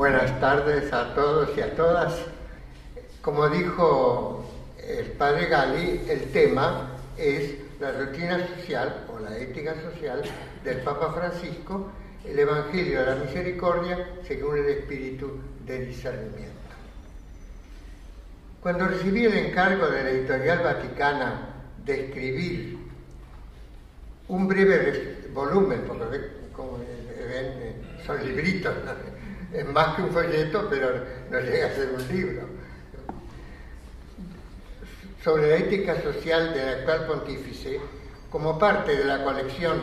Buenas tardes a todos y a todas. Como dijo el padre Gali, el tema es la doctrina social o la ética social del Papa Francisco, el Evangelio de la Misericordia según el espíritu de discernimiento. Cuando recibí el encargo de la Editorial Vaticana de escribir un breve volumen, porque como ven, son libritos, ¿no? Es más que un folleto, pero no llega a ser un libro, sobre la ética social del actual pontífice, como parte de la colección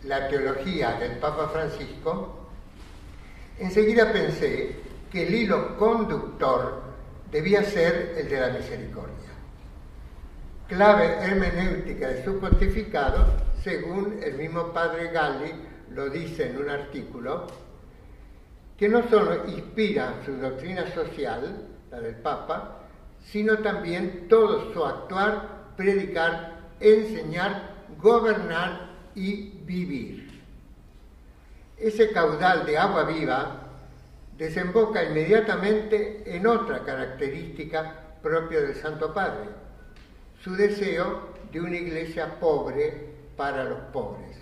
La Teología del Papa Francisco, enseguida pensé que el hilo conductor debía ser el de la misericordia, clave hermenéutica de su pontificado, según el mismo padre Gali lo dice en un artículo, que no solo inspira su doctrina social, la del Papa, sino también todo su actuar, predicar, enseñar, gobernar y vivir. Ese caudal de agua viva desemboca inmediatamente en otra característica propia del Santo Padre, su deseo de una iglesia pobre para los pobres,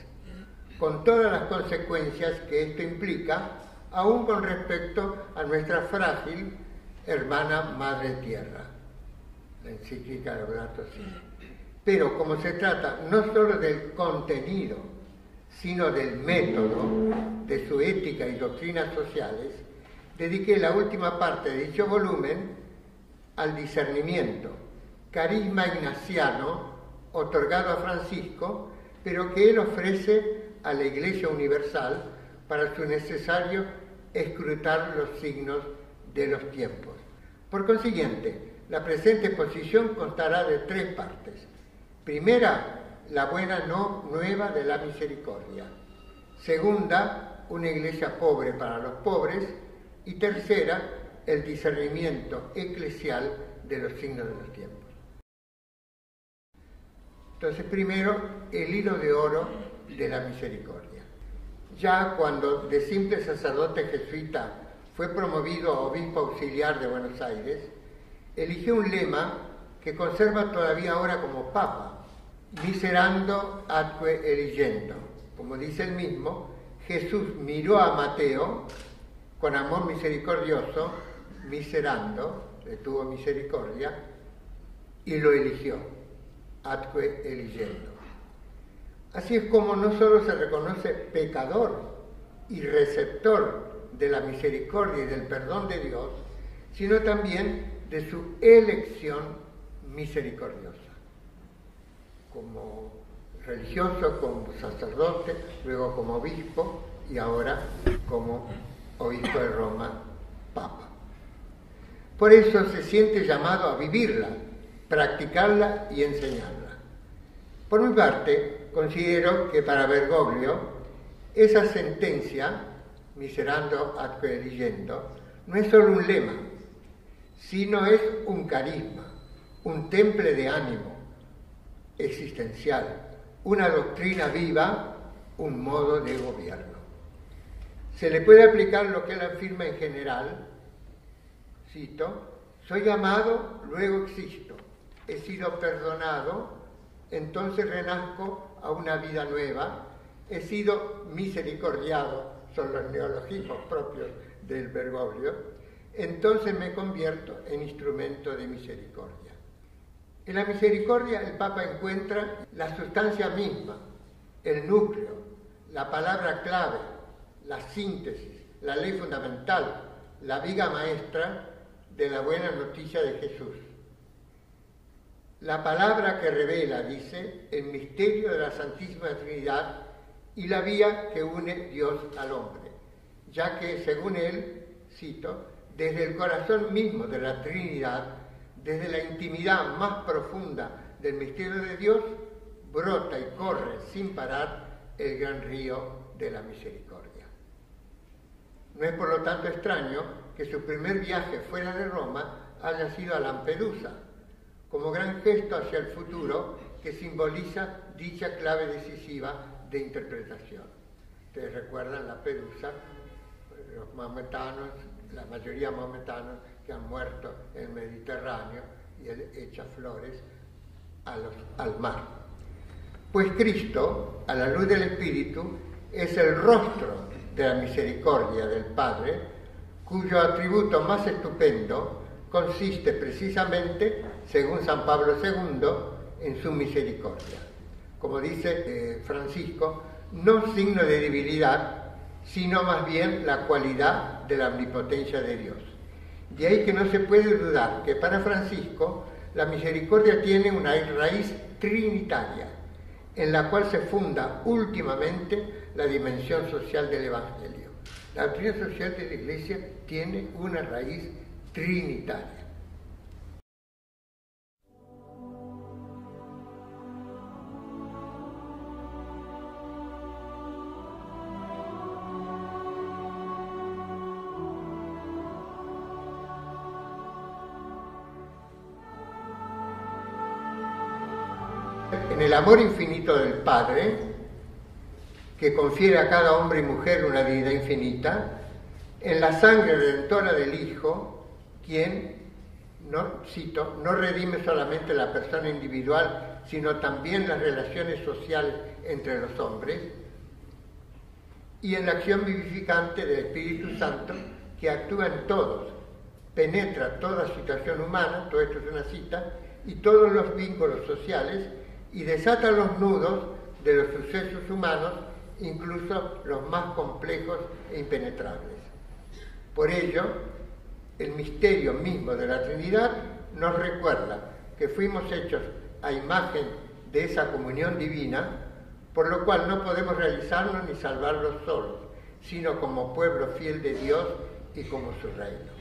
con todas las consecuencias que esto implica, aún con respecto a nuestra frágil hermana Madre Tierra, la encíclica Laudato Si. Pero como se trata no solo del contenido, sino del método de su ética y doctrinas sociales, dediqué la última parte de dicho volumen al discernimiento, carisma ignaciano otorgado a Francisco, pero que él ofrece a la Iglesia Universal para su necesario escrutar los signos de los tiempos. Por consiguiente, la presente exposición constará de 3 partes. Primera, la buena nueva de la misericordia. Segunda, una iglesia pobre para los pobres. Y tercera, el discernimiento eclesial de los signos de los tiempos. Entonces, primero, el hilo de oro de la misericordia. Ya cuando de simple sacerdote jesuita fue promovido a obispo auxiliar de Buenos Aires, eligió un lema que conserva todavía ahora como papa: miserando atque eligendo. Como dice el mismo, Jesús miró a Mateo con amor misericordioso, miserando, le tuvo misericordia, y lo eligió, atque eligendo. Así es como no solo se reconoce pecador y receptor de la misericordia y del perdón de Dios, sino también de su elección misericordiosa, como religioso, como sacerdote, luego como obispo y ahora como obispo de Roma, papa. Por eso se siente llamado a vivirla, practicarla y enseñarla. Por mi parte, considero que para Bergoglio esa sentencia, miserando atque eligendo, no es solo un lema, sino es un carisma, un temple de ánimo existencial, una doctrina viva, un modo de gobierno. Se le puede aplicar lo que él afirma en general, cito: soy llamado, luego existo, he sido perdonado, entonces renazco a una vida nueva, he sido misericordiado, son los neologismos propios del Bergoglio, entonces me convierto en instrumento de misericordia. En la misericordia el Papa encuentra la sustancia misma, el núcleo, la palabra clave, la síntesis, la ley fundamental, la viga maestra de la buena noticia de Jesús. La palabra que revela, dice, el misterio de la Santísima Trinidad y la vía que une Dios al hombre, ya que, según él, cito, desde el corazón mismo de la Trinidad, desde la intimidad más profunda del misterio de Dios, brota y corre sin parar el gran río de la misericordia. No es por lo tanto extraño que su primer viaje fuera de Roma haya sido a Lampedusa, como gran gesto hacia el futuro que simboliza dicha clave decisiva de interpretación. Ustedes recuerdan Lampedusa, los maometanos la mayoría maometanos que han muerto en el Mediterráneo, y él echa flores al mar. Pues Cristo, a la luz del Espíritu, es el rostro de la misericordia del Padre, cuyo atributo más estupendo consiste precisamente, según San Pablo II, en su misericordia. Como dice Francisco, no signo de debilidad, sino más bien la cualidad de la omnipotencia de Dios. De ahí que no se puede dudar que para Francisco la misericordia tiene una raíz trinitaria, en la cual se funda últimamente la dimensión social del Evangelio. La doctrina social de la Iglesia tiene una raíz trinitaria. En el amor infinito del Padre, que confiere a cada hombre y mujer una dignidad infinita, en la sangre redentora del Hijo, quien, no redime solamente la persona individual, sino también las relaciones sociales entre los hombres, y en la acción vivificante del Espíritu Santo, que actúa en todos, penetra toda situación humana, todo esto es una cita, y todos los vínculos sociales, y desata los nudos de los sucesos humanos, incluso los más complejos e impenetrables. Por ello, el misterio mismo de la Trinidad nos recuerda que fuimos hechos a imagen de esa comunión divina, por lo cual no podemos realizarnos ni salvarlos solos, sino como pueblo fiel de Dios y como su reino.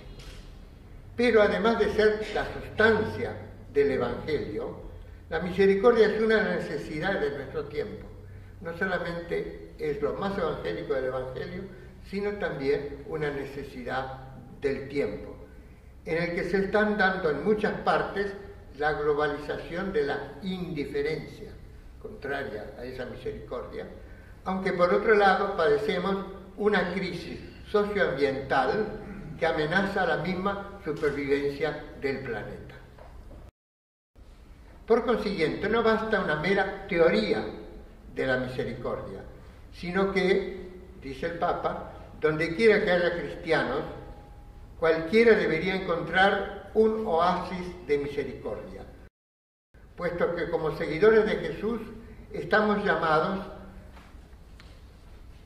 Pero además de ser la sustancia del Evangelio, la misericordia es una necesidad de nuestro tiempo. No solamente es lo más evangélico del Evangelio, sino también una necesidad del tiempo, en el que se están dando en muchas partes la globalización de la indiferencia, contraria a esa misericordia, aunque por otro lado padecemos una crisis socioambiental que amenaza la misma supervivencia del planeta. Por consiguiente, no basta una mera teoría de la misericordia, sino que, dice el Papa, donde quiera que haya cristianos, cualquiera debería encontrar un oasis de misericordia, puesto que como seguidores de Jesús estamos llamados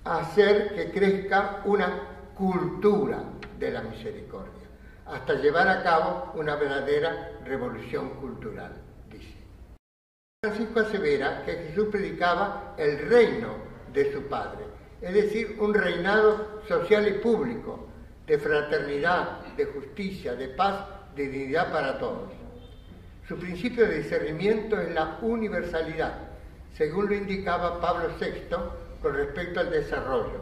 a hacer que crezca una cultura de la misericordia, hasta llevar a cabo una verdadera revolución cultural. Francisco asevera que Jesús predicaba el reino de su Padre, es decir, un reinado social y público, de fraternidad, de justicia, de paz, de dignidad para todos. Su principio de discernimiento es la universalidad, según lo indicaba Pablo VI con respecto al desarrollo.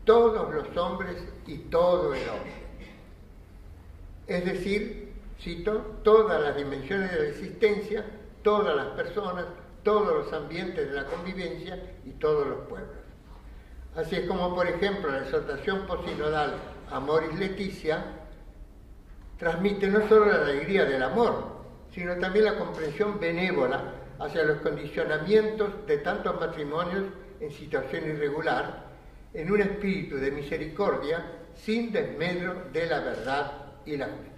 Todos los hombres y todo el hombre. Es decir, cito, todas las dimensiones de la existencia, todas las personas, todos los ambientes de la convivencia y todos los pueblos. Así es como, por ejemplo, la exhortación posinodal Amoris Laetitia transmite no solo la alegría del amor, sino también la comprensión benévola hacia los condicionamientos de tantos matrimonios en situación irregular, en un espíritu de misericordia sin desmedro de la verdad y la justicia.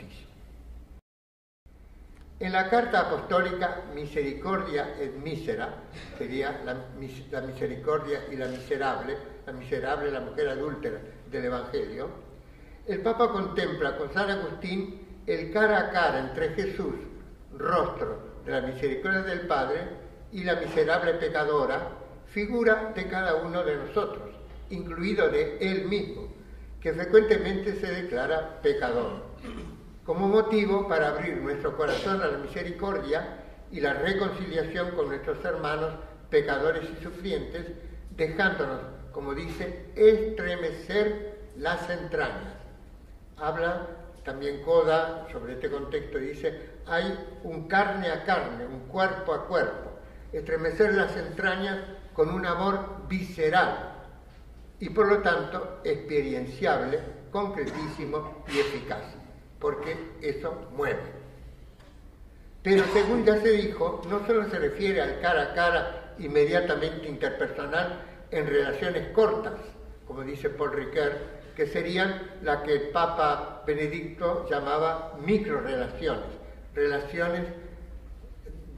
En la carta apostólica Misericordia et Misera, sería la misericordia y la miserable, la mujer adúltera del Evangelio, el Papa contempla con San Agustín el cara a cara entre Jesús, rostro de la misericordia del Padre, y la miserable pecadora, figura de cada uno de nosotros, incluido de él mismo, que frecuentemente se declara pecador, como motivo para abrir nuestro corazón a la misericordia y la reconciliación con nuestros hermanos pecadores y sufrientes, dejándonos, como dice, estremecer las entrañas. Habla también Coda sobre este contexto, dice, hay un carne a carne, un cuerpo a cuerpo, estremecer las entrañas con un amor visceral, y por lo tanto experienciable, concretísimo y eficaz, porque eso mueve. Pero según ya se dijo, no solo se refiere al cara a cara inmediatamente interpersonal en relaciones cortas, como dice Paul Ricoeur, que serían la que el Papa Benedicto llamaba microrelaciones, relaciones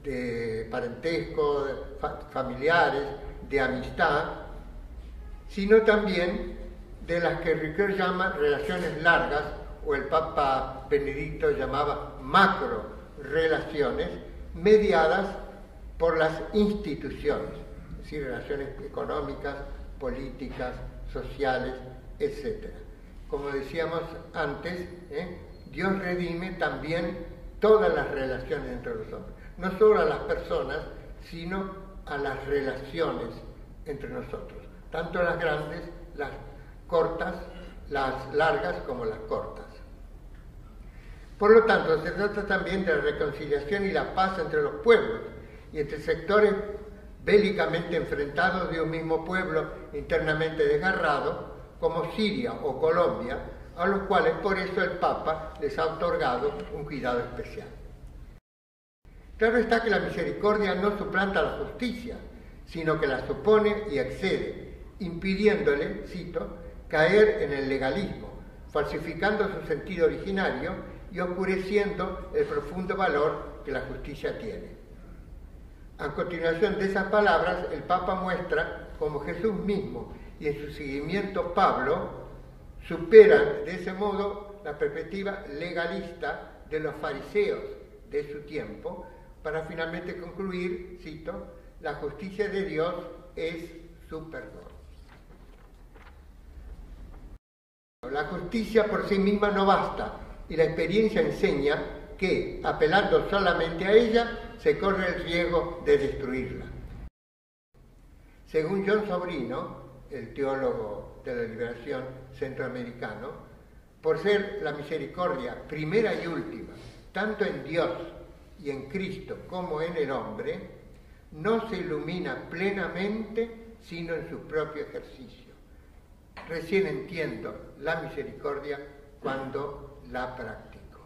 de parentesco, familiares, de amistad, sino también de las que Ricoeur llama relaciones largas, o el Papa Benedicto llamaba macro relaciones mediadas por las instituciones, es decir, relaciones económicas, políticas, sociales, etc. Como decíamos antes, Dios redime también todas las relaciones entre los hombres, no solo a las personas, sino a las relaciones entre nosotros, tanto las grandes, las cortas, las largas como las cortas. Por lo tanto, se trata también de la reconciliación y la paz entre los pueblos y entre sectores bélicamente enfrentados de un mismo pueblo internamente desgarrado, como Siria o Colombia, a los cuales por eso el Papa les ha otorgado un cuidado especial. Claro está que la misericordia no suplanta la justicia, sino que la supone y excede, impidiéndole, cito, caer en el legalismo, falsificando su sentido originario y oscureciendo el profundo valor que la justicia tiene. A continuación de esas palabras, el Papa muestra cómo Jesús mismo y en su seguimiento Pablo superan de ese modo la perspectiva legalista de los fariseos de su tiempo para finalmente concluir, cito, la justicia de Dios es su perdón. La justicia por sí misma no basta, y la experiencia enseña que, apelando solamente a ella, se corre el riesgo de destruirla. Según John Sobrino, el teólogo de la liberación centroamericano, por ser la misericordia primera y última, tanto en Dios y en Cristo como en el hombre, no se ilumina plenamente sino en su propio ejercicio. Recién entiendo la misericordia cuando la practico.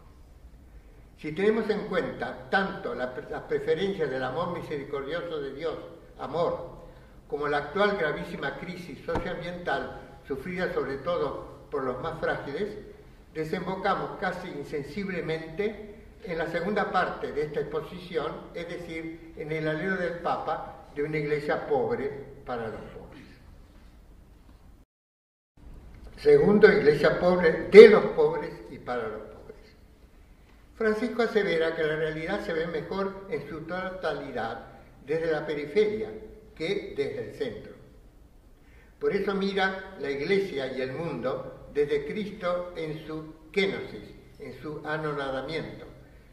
Si tenemos en cuenta tanto las preferencias del amor misericordioso de Dios, amor, como la actual gravísima crisis socioambiental sufrida sobre todo por los más frágiles, desembocamos casi insensiblemente en la segunda parte de esta exposición, es decir, en el anhelo del Papa de una iglesia pobre para los pobres. Segundo, iglesia pobre de los pobres y para los pobres. Francisco asevera que la realidad se ve mejor en su totalidad desde la periferia que desde el centro. Por eso mira la iglesia y el mundo desde Cristo en su kenosis, en su anonadamiento,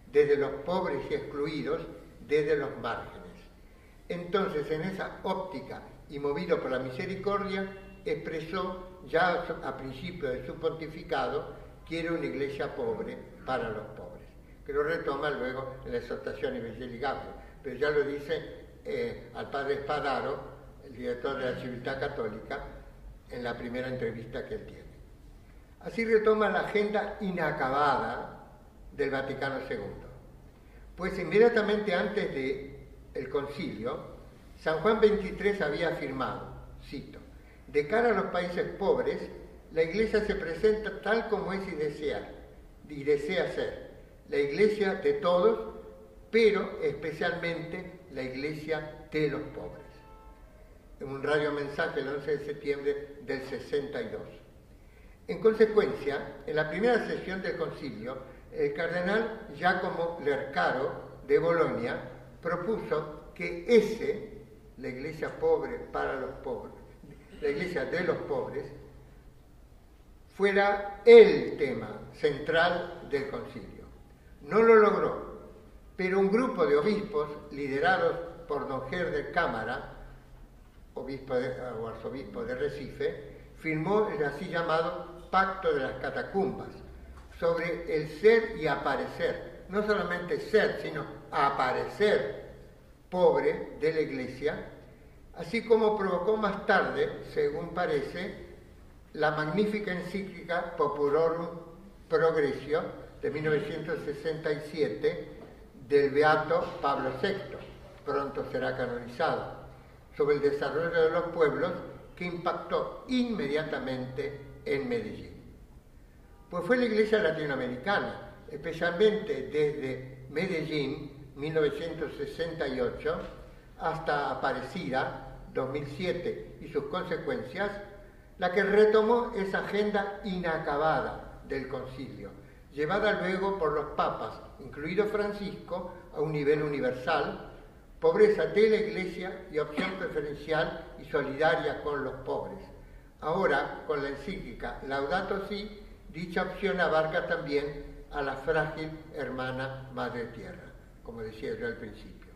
desde los pobres y excluidos, desde los márgenes. Entonces, en esa óptica y movido por la misericordia, expresó ya a principio de su pontificado, quiere una iglesia pobre para los pobres, que lo retoma luego en la exhortación Evangelii Gaudium, pero ya lo dice al padre Spadaro, el director de la Civiltà Católica, en la primera entrevista que él tiene. Así retoma la agenda inacabada del Vaticano II, pues inmediatamente antes del concilio, San Juan XXIII había afirmado, cito, de cara a los países pobres, la Iglesia se presenta tal como es y desea ser, la Iglesia de todos, pero especialmente la Iglesia de los pobres. En un radiomensaje el 11 de septiembre del 62. En consecuencia, en la primera sesión del concilio, el cardenal Giacomo Lercaro de Bolonia propuso que la Iglesia pobre para los pobres, la Iglesia de los pobres, fuera el tema central del concilio. No lo logró, pero un grupo de obispos liderados por don Herder Cámara, arzobispo de Recife, firmó el así llamado Pacto de las Catacumbas sobre el ser y aparecer, no solamente ser, sino aparecer pobre de la Iglesia, así como provocó más tarde, según parece, la magnífica encíclica Populorum Progressio de 1967 del beato Pablo VI, pronto será canonizado, sobre el desarrollo de los pueblos, que impactó inmediatamente en Medellín. Pues fue la Iglesia latinoamericana, especialmente desde Medellín, 1968, hasta Aparecida, 2007, y sus consecuencias, la que retomó esa agenda inacabada del concilio, llevada luego por los papas, incluido Francisco, a un nivel universal: pobreza de la Iglesia y opción preferencial y solidaria con los pobres. Ahora, con la encíclica Laudato Si, dicha opción abarca también a la frágil hermana Madre Tierra, como decía yo al principio.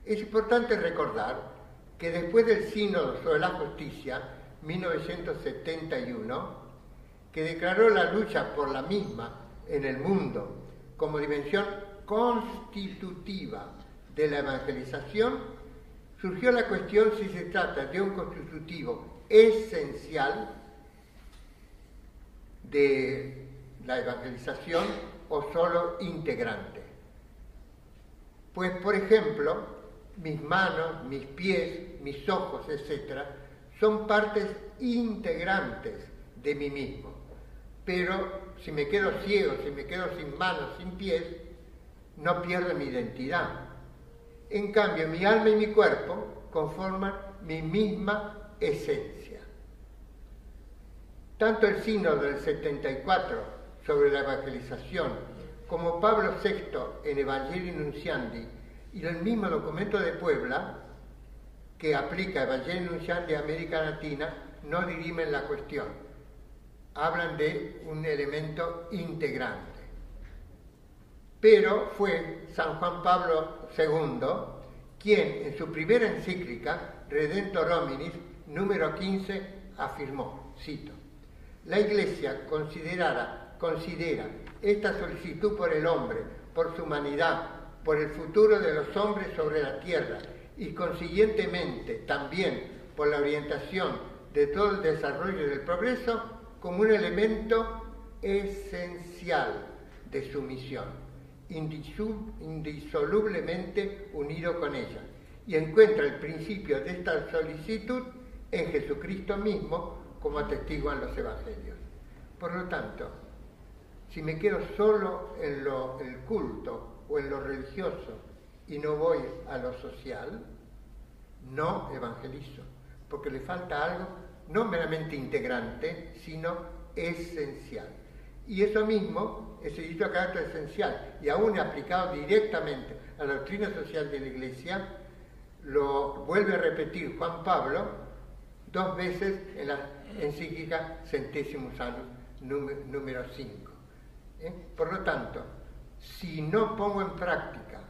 Es importante recordar que después del Sínodo sobre la Justicia, 1971, que declaró la lucha por la misma en el mundo como dimensión constitutiva de la evangelización, surgió la cuestión si se trata de un constitutivo esencial de la evangelización o solo integrante. Pues, por ejemplo, mis manos, mis pies, mis ojos, etc., son partes integrantes de mí mismo. Pero si me quedo ciego, si me quedo sin manos, sin pies, no pierdo mi identidad. En cambio, mi alma y mi cuerpo conforman mi misma esencia. Tanto el Sínodo del 74 sobre la evangelización, como Pablo VI en Evangelii Nunciandi, y el mismo documento de Puebla, que aplica Evangelii Nunciandi a América Latina, no dirimen la cuestión. Hablan de un elemento integrante. Pero fue San Juan Pablo II quien, en su primera encíclica, Redemptor Hominis, número 15, afirmó, cito: la Iglesia considera esta solicitud por el hombre, por su humanidad, por el futuro de los hombres sobre la tierra y consiguientemente también por la orientación de todo el desarrollo del progreso, como un elemento esencial de su misión, indisolublemente unido con ella, y encuentra el principio de esta solicitud en Jesucristo mismo, como atestiguan los evangelios. Por lo tanto, si me quedo solo en el culto o en lo religioso y no voy a lo social, no evangelizo, porque le falta algo no meramente integrante, sino esencial. Y eso mismo, ese dicho carácter esencial, y aún aplicado directamente a la doctrina social de la Iglesia, lo vuelve a repetir Juan Pablo 2 veces en la encíclica Centesimus Annus número 5. Por lo tanto, si no pongo en práctica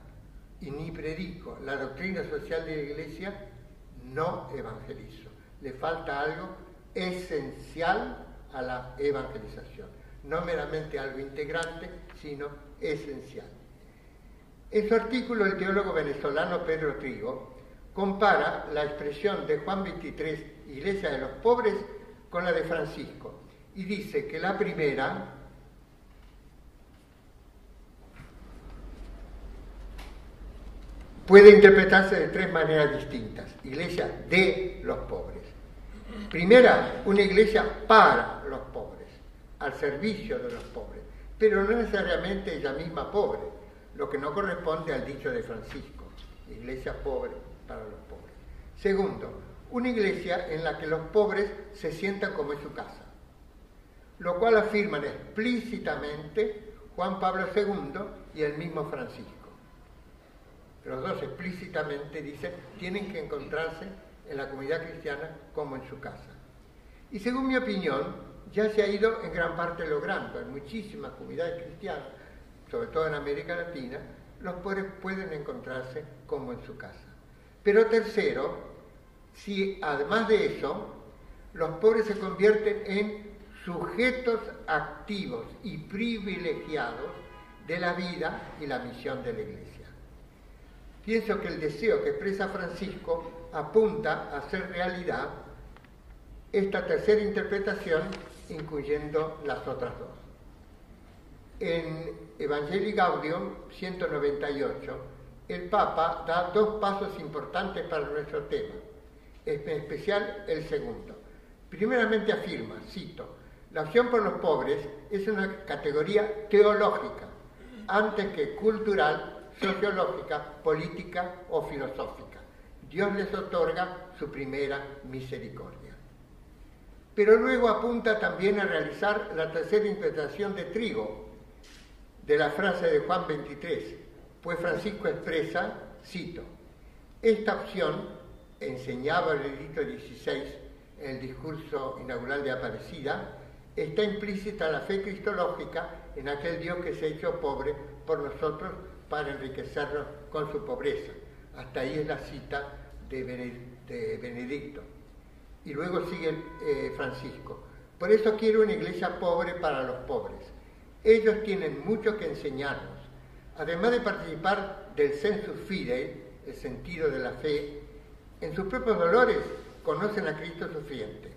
y ni predico la doctrina social de la Iglesia, no evangelizo. Le falta algo esencial a la evangelización, no meramente algo integrante, sino esencial. En su artículo, el teólogo venezolano Pedro Trigo compara la expresión de Juan 23, Iglesia de los pobres, con la de Francisco, y dice que la primera puede interpretarse de 3 maneras distintas: iglesia de los pobres. Primera, una iglesia para los pobres, al servicio de los pobres, pero no necesariamente ella misma pobre, lo que no corresponde al dicho de Francisco, iglesia pobre para los pobres. Segundo, una iglesia en la que los pobres se sientan como en su casa, lo cual afirman explícitamente Juan Pablo II y el mismo Francisco. Los dos explícitamente dicen tienen que encontrarse en la comunidad cristiana como en su casa. Y según mi opinión, ya se ha ido en gran parte logrando. En muchísimas comunidades cristianas, sobre todo en América Latina, los pobres pueden encontrarse como en su casa. Pero tercero, si además de eso, los pobres se convierten en sujetos activos y privilegiados de la vida y la misión de la Iglesia. Pienso que el deseo que expresa Francisco apunta a hacer realidad esta tercera interpretación, incluyendo las otras dos. En Evangelii Gaudium 198, el Papa da dos pasos importantes para nuestro tema, en especial el segundo. Primeramente afirma, cito, la opción por los pobres es una categoría teológica, antes que cultural, sociológica, política o filosófica. Dios les otorga su primera misericordia. Pero luego apunta también a realizar la tercera interpretación de Trigo, de la frase de Juan 23, pues Francisco expresa, cito, esta opción, enseñaba Benedicto XVI en el discurso inaugural de Aparecida, está implícita la fe cristológica en aquel Dios que se ha hecho pobre por nosotros para enriquecernos con su pobreza. Hasta ahí es la cita de Benedicto. Y luego sigue Francisco. Por eso quiero una iglesia pobre para los pobres. Ellos tienen mucho que enseñarnos. Además de participar del sensus fidei, el sentido de la fe, en sus propios dolores conocen a Cristo sufriente.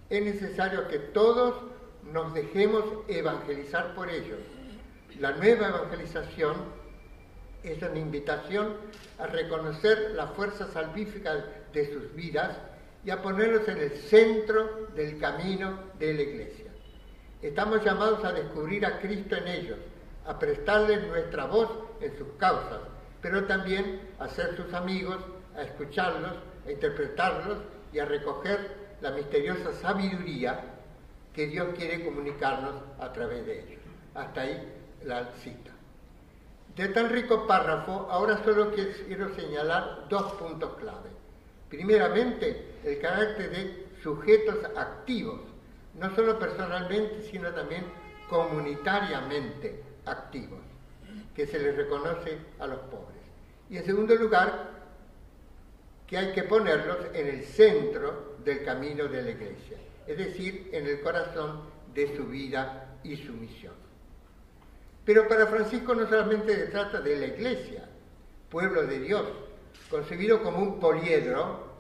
Es necesario que todos nos dejemos evangelizar por ellos. La nueva evangelización es una invitación a reconocer la fuerza salvífica de sus vidas y a ponerlos en el centro del camino de la Iglesia. Estamos llamados a descubrir a Cristo en ellos, a prestarles nuestra voz en sus causas, pero también a ser sus amigos, a escucharlos, a interpretarlos y a recoger la misteriosa sabiduría que Dios quiere comunicarnos a través de ellos. Hasta ahí la cita. De tan rico párrafo, ahora solo quiero señalar dos puntos clave. Primeramente, el carácter de sujetos activos, no solo personalmente, sino también comunitariamente activos, que se les reconoce a los pobres. Y en segundo lugar, que hay que ponerlos en el centro del camino de la Iglesia, es decir, en el corazón de su vida y su misión. Pero para Francisco no solamente se trata de la Iglesia, pueblo de Dios, concebido como un poliedro,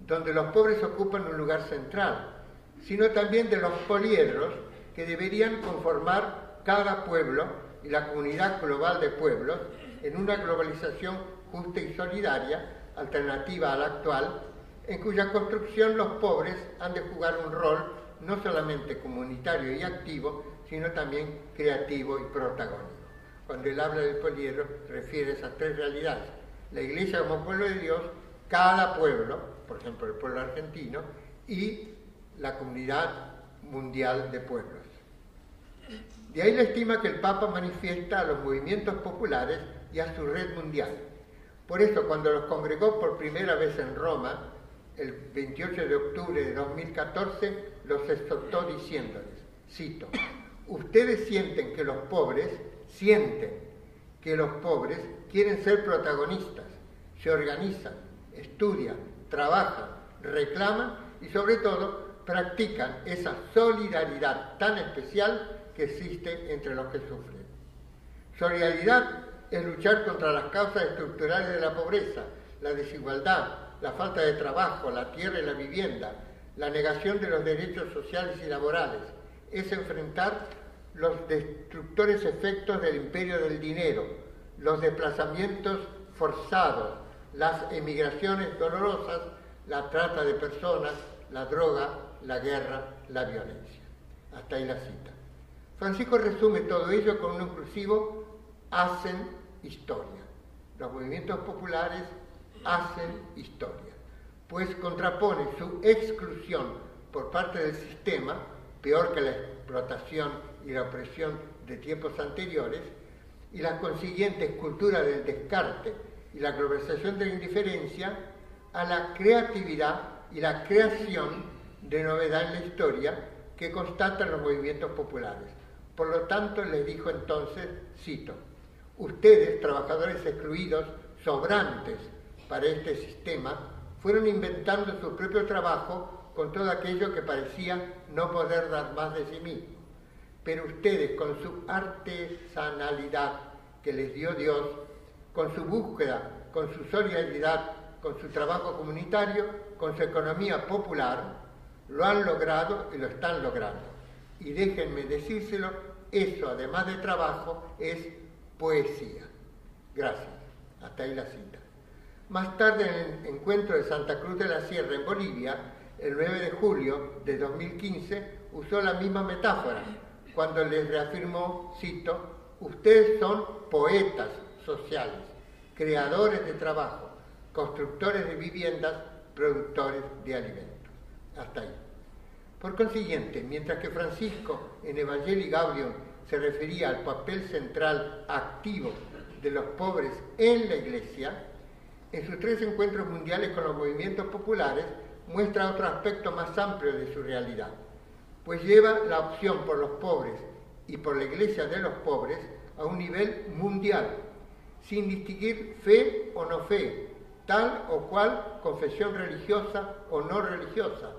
donde los pobres ocupan un lugar central, sino también de los poliedros que deberían conformar cada pueblo y la comunidad global de pueblos en una globalización justa y solidaria, alternativa a la actual, en cuya construcción los pobres han de jugar un rol no solamente comunitario y activo, sino también creativo y protagónico. Cuando él habla del poliedro, refiere a esas tres realidades. La Iglesia como pueblo de Dios, cada pueblo, por ejemplo el pueblo argentino, y la comunidad mundial de pueblos. De ahí la estima que el Papa manifiesta a los movimientos populares y a su red mundial. Por eso, cuando los congregó por primera vez en Roma, el 28 de octubre de 2014, los exhortó diciéndoles, cito, ustedes sienten que los pobres quieren ser protagonistas, se organizan, estudian, trabajan, reclaman y sobre todo practican esa solidaridad tan especial que existe entre los que sufren. Solidaridad es luchar contra las causas estructurales de la pobreza, la desigualdad, la falta de trabajo, la tierra y la vivienda, la negación de los derechos sociales y laborales. Es enfrentar los destructores efectos del imperio del dinero, los desplazamientos forzados, las emigraciones dolorosas, la trata de personas, la droga, la guerra, la violencia. Hasta ahí la cita. Francisco resume todo ello con un inclusivo hacen historia. Los movimientos populares hacen historia, pues contrapone su exclusión por parte del sistema, peor que la explotación y la opresión de tiempos anteriores, y la consiguiente cultura del descarte y la globalización de la indiferencia, a la creatividad y la creación de novedad en la historia que constatan los movimientos populares. Por lo tanto, les dijo entonces, cito, ustedes, trabajadores excluidos, sobrantes para este sistema, fueron inventando su propio trabajo con todo aquello que parecía no poder dar más de sí mismo. Pero ustedes, con su artesanalidad que les dio Dios, con su búsqueda, con su solidaridad, con su trabajo comunitario, con su economía popular, Lo han logrado y lo están logrando. Y déjenme decírselo, eso, además de trabajo, es poesía. Gracias. Hasta ahí la cita. Más tarde, en el encuentro de Santa Cruz de la Sierra, en Bolivia, el 9 de julio de 2015, usó la misma metáfora, cuando les reafirmó, cito, ustedes son poetas sociales, creadores de trabajo, constructores de viviendas, productores de alimentos. Hasta ahí. Por consiguiente, mientras que Francisco en Evangelii Gaudium se refería al papel central activo de los pobres en la Iglesia, en sus 3 encuentros mundiales con los movimientos populares muestra otro aspecto más amplio de su realidad, pues lleva la opción por los pobres y por la Iglesia de los pobres a un nivel mundial, sin distinguir fe o no fe, tal o cual confesión religiosa o no religiosa,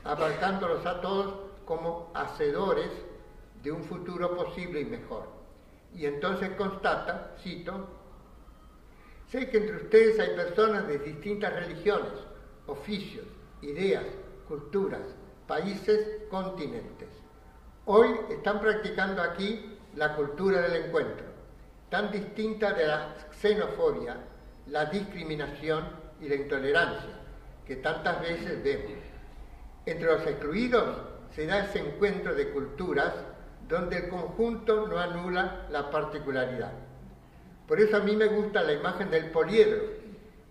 abarcándolos a todos como hacedores de un futuro posible y mejor. Y entonces constata, cito, sé que entre ustedes hay personas de distintas religiones, oficios, ideas, culturas, países, continentes. Hoy están practicando aquí la cultura del encuentro, tan distinta de la xenofobia, la discriminación y la intolerancia que tantas veces vemos. Entre los excluidos se da ese encuentro de culturas donde el conjunto no anula la particularidad. Por eso a mí me gusta la imagen del poliedro,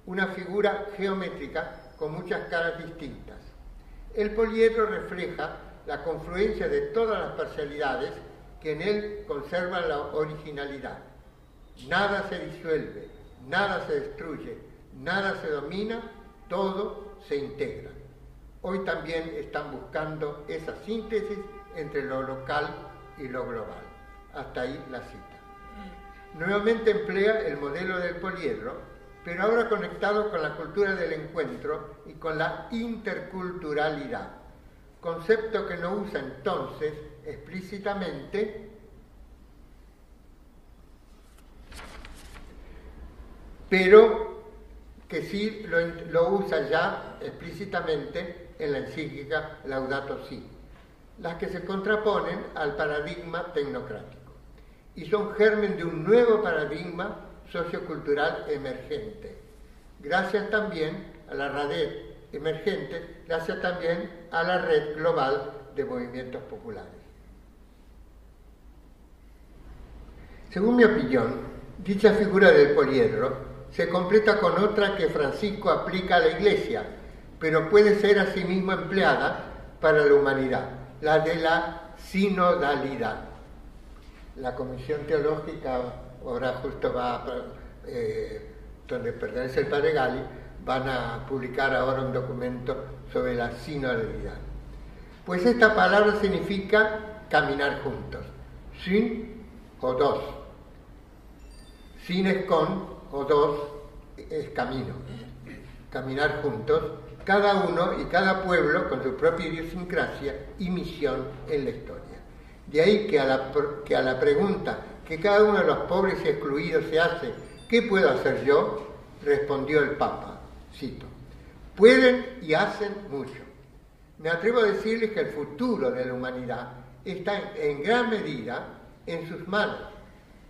una figura geométrica con muchas caras distintas. El poliedro refleja la confluencia de todas las parcialidades que en él conservan la originalidad. Nada se disuelve, nada se destruye, nada se domina, todo se integra. Hoy también están buscando esa síntesis entre lo local y lo global. Hasta ahí la cita. Nuevamente emplea el modelo del poliedro, pero ahora conectado con la cultura del encuentro y con la interculturalidad, concepto que no usa entonces explícitamente, pero que sí lo usa ya explícitamente en la encíclica Laudato Si, las que se contraponen al paradigma tecnocrático y son germen de un nuevo paradigma sociocultural emergente, gracias también a la red emergente, gracias también a la red global de movimientos populares. Según mi opinión, dicha figura del poliedro se completa con otra que Francisco aplica a la Iglesia, pero puede ser asimismo empleada para la humanidad, la de la sinodalidad. La Comisión Teológica, ahora justo va, donde pertenece el Padre Gali, van a publicar ahora un documento sobre la sinodalidad. Pues esta palabra significa caminar juntos. Sin o dos. Sin es con, o dos es camino. Caminar juntos, cada uno y cada pueblo con su propia idiosincrasia y misión en la historia. De ahí que a la pregunta que cada uno de los pobres y excluidos se hace, ¿qué puedo hacer yo?, respondió el Papa, cito, pueden y hacen mucho. Me atrevo a decirles que el futuro de la humanidad está en gran medida en sus manos,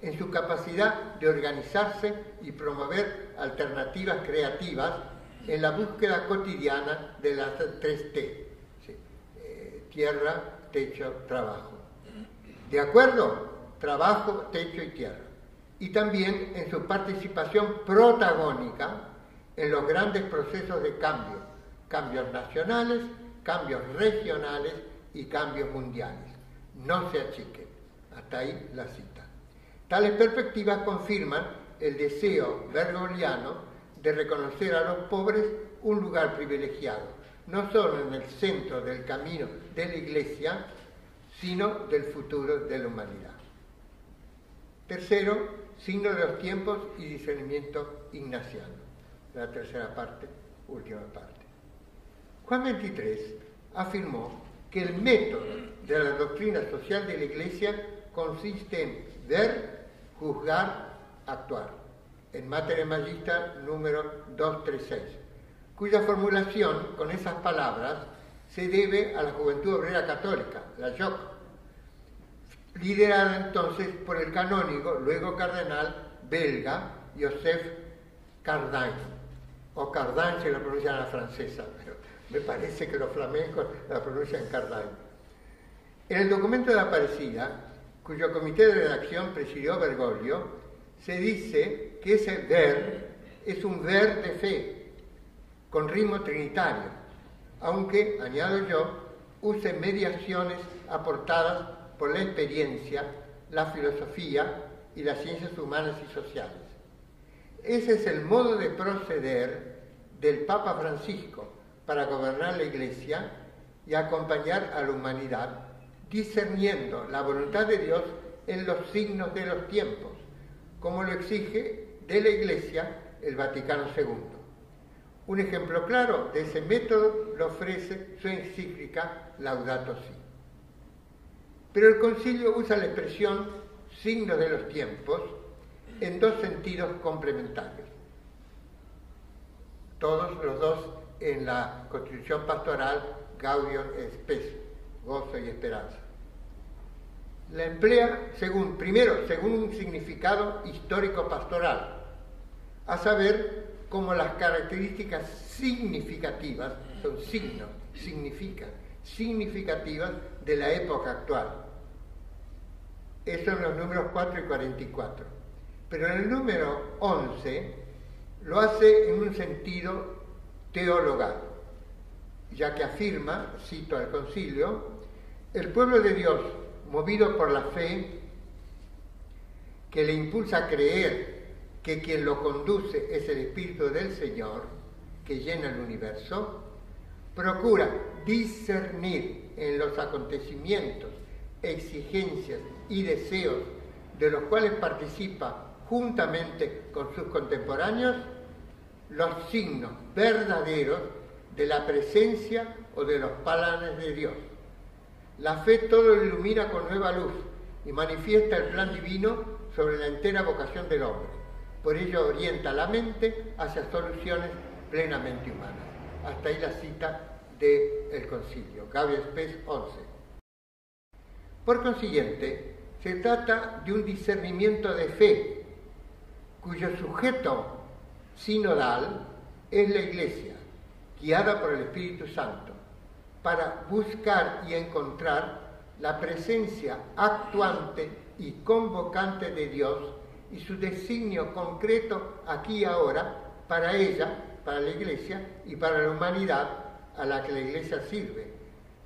en su capacidad de organizarse y promover alternativas creativas en la búsqueda cotidiana de las 3T, ¿sí? Tierra, techo, trabajo. ¿De acuerdo? Trabajo, techo y tierra. Y también en su participación protagónica en los grandes procesos de cambio, cambios nacionales, cambios regionales y cambios mundiales. No se achiquen. Hasta ahí la cita. Tales perspectivas confirman el deseo bergogliano de reconocer a los pobres un lugar privilegiado, no solo en el centro del camino de la Iglesia, sino del futuro de la humanidad. Tercero, signo de los tiempos y discernimiento ignaciano. La tercera parte, última parte. Juan XXIII afirmó que el método de la doctrina social de la Iglesia consiste en ver, juzgar, actuar, en Mater Magista número 236, cuya formulación con esas palabras se debe a la Juventud Obrera Católica, la JOC, liderada entonces por el canónigo, luego cardenal belga, Joseph Cardin, o Cardin se lo pronuncian a la francesa, pero me parece que los flamencos la pronuncian Cardin. En el documento de Aparecida, cuyo comité de redacción presidió Bergoglio, se dice que ese ver es un ver de fe, con ritmo trinitario, aunque, añado yo, use mediaciones aportadas por la experiencia, la filosofía y las ciencias humanas y sociales. Ese es el modo de proceder del Papa Francisco para gobernar la Iglesia y acompañar a la humanidad, discerniendo la voluntad de Dios en los signos de los tiempos, como lo exige de la Iglesia el Vaticano II. Un ejemplo claro de ese método lo ofrece su encíclica Laudato Si. Pero el concilio usa la expresión signos de los tiempos en dos sentidos complementarios. Todos los dos en la Constitución Pastoral Gaudium et Spes, gozo y esperanza. La emplea según un significado histórico pastoral, a saber, como las características significativas, son signos, significativas de la época actual. Eso en los números 4 y 44. Pero en el número 11 lo hace en un sentido teologal, ya que afirma, cito al concilio, el pueblo de Dios, movido por la fe, que le impulsa a creer que quien lo conduce es el Espíritu del Señor, que llena el universo, procura discernir en los acontecimientos, exigencias y deseos de los cuales participa juntamente con sus contemporáneos los signos verdaderos de la presencia o de los planes de Dios. La fe todo lo ilumina con nueva luz y manifiesta el plan divino sobre la entera vocación del hombre. Por ello orienta la mente hacia soluciones plenamente humanas. Hasta ahí la cita del concilio, Gaudium et Spes 11. Por consiguiente, se trata de un discernimiento de fe, cuyo sujeto sinodal es la Iglesia, guiada por el Espíritu Santo, para buscar y encontrar la presencia actuante y convocante de Dios y su designio concreto aquí y ahora para ella, para la Iglesia y para la humanidad a la que la Iglesia sirve,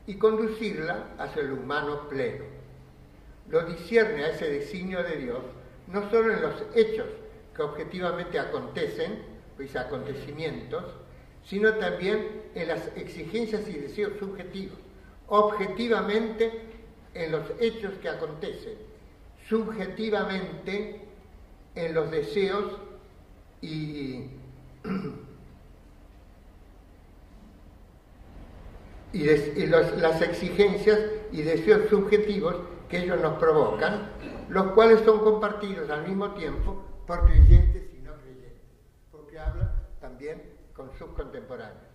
y conducirla hacia el humano pleno. Lo discierne a ese designio de Dios no solo en los hechos que objetivamente acontecen, pues acontecimientos, sino también en las exigencias y deseos subjetivos, objetivamente en los hechos que acontecen, subjetivamente en los deseos y las exigencias y deseos subjetivos que ellos nos provocan, los cuales son compartidos al mismo tiempo por creyentes y no creyentes, porque habla también con sus contemporáneos.